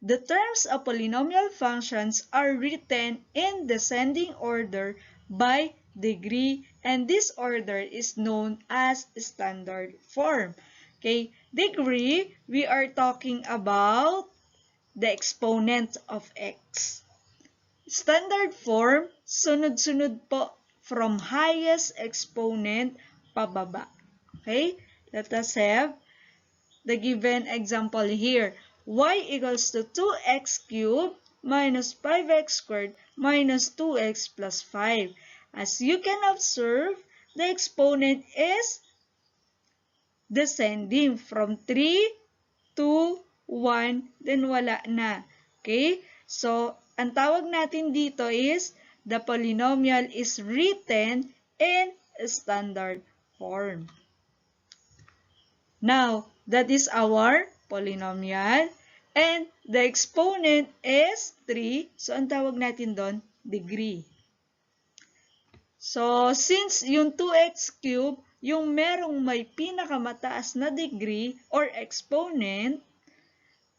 the terms of polynomial functions are written in descending order by degree, and this order is known as standard form. Okay, degree, we are talking about the exponent of x. Standard form, sunod-sunod po from highest exponent pababa. Okay, let us have the given example here. Y equals to 2x cubed minus 5x squared minus 2x plus 5. As you can observe, the exponent is descending from 3 to 1, then wala na. Okay? So, ang tawag natin dito is the polynomial is written in standard form. Now, that is our polynomial. And the exponent is 3. So, ang tawag natin doon, degree. So, since yung 2x cubed, yung merong may pinakamataas na degree or exponent,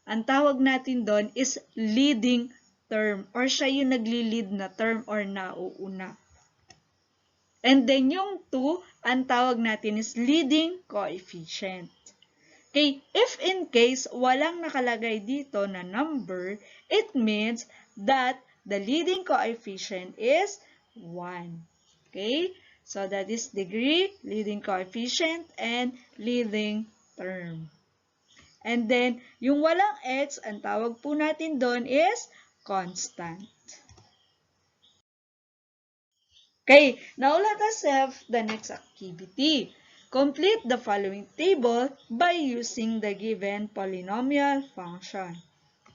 ang tawag natin doon is leading term or siya yung nagli-lead na term or nauuna. And then yung 2, ang tawag natin is leading coefficient. Okay, if in case walang nakalagay dito na number, it means that the leading coefficient is 1. Okay, so that is degree, leading coefficient, and leading term. And then, yung walang x, ang tawag po natin doon is constant. Okay, now let us have the next activity. Complete the following table by using the given polynomial function.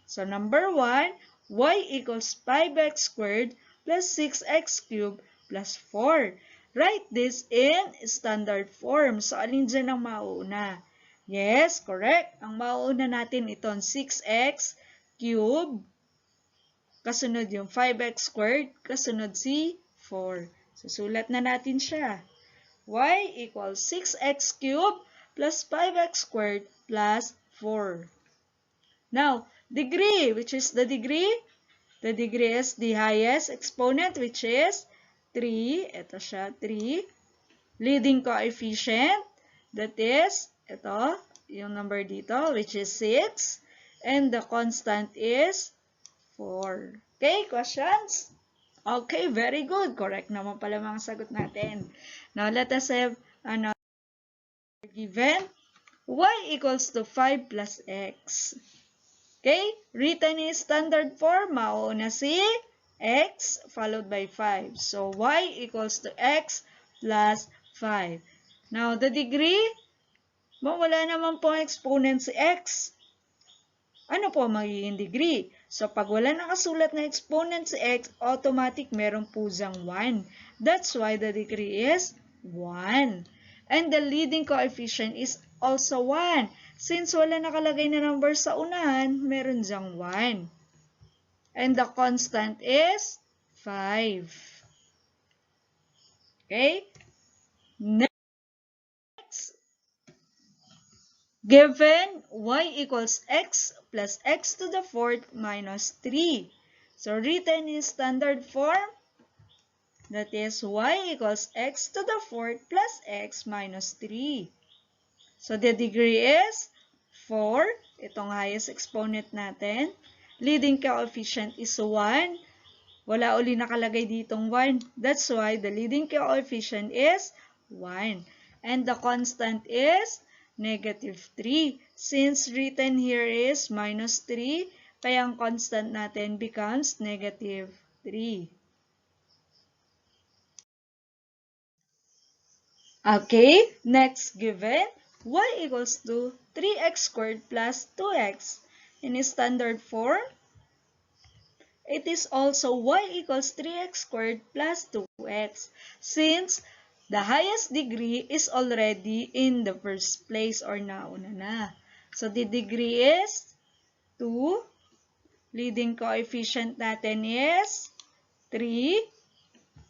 So, number 1, y equals 5x squared plus 6x cubed plus 4. Write this in standard form. So, alin dyan ang mauuna? Yes, correct. Ang mauuna natin itong 6x cubed, kasunod yung 5x squared, kasunod si 4. Susulat na natin siya. Y equals 6x cubed plus 5x squared plus 4. Now, degree, which is the degree? The degree is the highest exponent, which is 3. Ito siya, 3. Leading coefficient, that is, ito, yung number dito, which is 6. And the constant is 4. Okay, questions? Okay, very good. Correct naman pala mga sagot natin. Now, let us have another given. Y equals to 5 plus x. Okay, written in standard form, mauna si x followed by 5. So, y equals to x plus 5. Now, the degree, wala naman po exponent si x. Ano po magiging degree? So, pag wala nakasulat na exponent si x, automatic meron po siyang 1. That's why the degree is 1. And the leading coefficient is also 1. Since wala nakalagay na number sa unahan, meron siyang 1. And the constant is 5. Okay? Next, given y equals x plus x to the fourth minus 3. So, written in standard form, that is y equals x to the fourth plus x minus 3. So, the degree is 4. Itong highest exponent natin. Leading coefficient is 1. Wala uli nakalagay ditong 1. That's why the leading coefficient is 1. And the constant is negative 3. Since written here is minus 3, kaya ang constant natin becomes negative 3. Okay, next given, y equals to 3x squared plus 2x. In standard form, it is also y equals 3x squared plus 2x. Since the highest degree is already in the first place or nauna na. So, the degree is 2. Leading coefficient natin is 3.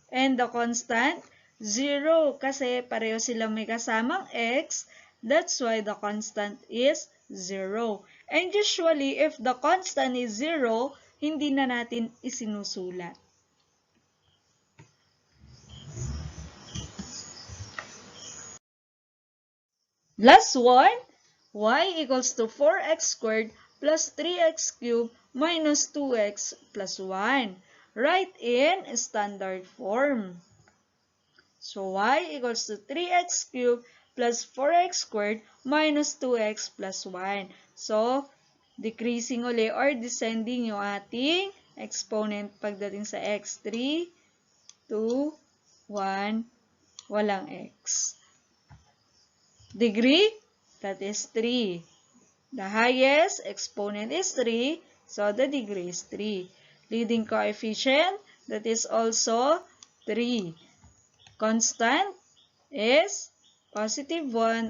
And the constant, 0. Kasi pareho sila may kasamang x. That's why the constant is 0. And usually, if the constant is 0, hindi na natin isinusulat. Last one, y equals to 4x squared plus 3x cubed minus 2x plus 1. Write in standard form. So y equals to 3x cubed plus 4x squared minus 2x plus 1. So, decreasing uli or descending yung ating exponent pagdating sa x. 3, 2, 1, walang x. Degree, that is 3. The highest exponent is 3, so the degree is 3. Leading coefficient, that is also 3. Constant is positive 1